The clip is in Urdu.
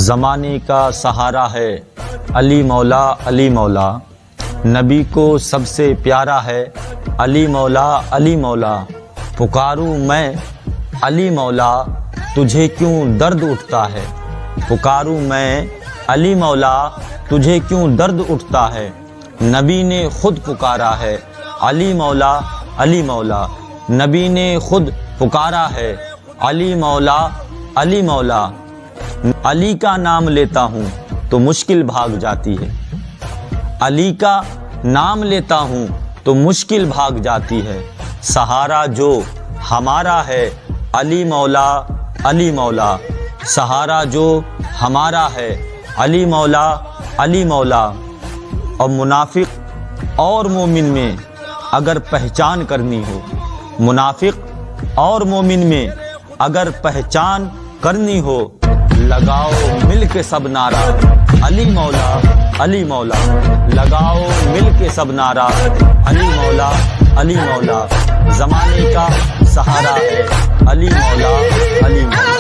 زمانے کا سہارا ہے علی مولا علی مولا، نبی کو سب سے پیارا ہے علی مولا علی مولا۔ پکاروں میں علی مولا تجھے کیوں درد اٹھتا ہے، پکاروں میں علی مولا تجھے کیوں درد اٹھتا ہے۔ نبی نے خود پکارا ہے علی مولا علی مولا، نبی نے خود پکارا ہے علی مولا علی مولا۔ علی کا نام لیتا ہوں تو مشکل بھاگ جاتی ہے، علی کا نام لیتا ہوں تو مشکل بھاگ جاتی ہے۔ سہارا جو ہمارا ہے علی مولا علی مولا، سہارا جو ہمارا ہے علی مولا علی مولا۔ اور منافق اور مومن میں اگر پہچان کرنی ہو، منافق اور مومن میں اگر پہچان کرنی ہو، لگاؤ مل کے سب نعرہ علی مولا علی مولا، لگاؤ مل کے سب نعرہ علی مولا علی مولا۔ زمانے کا سہارا ہے علی مولا علی مولا۔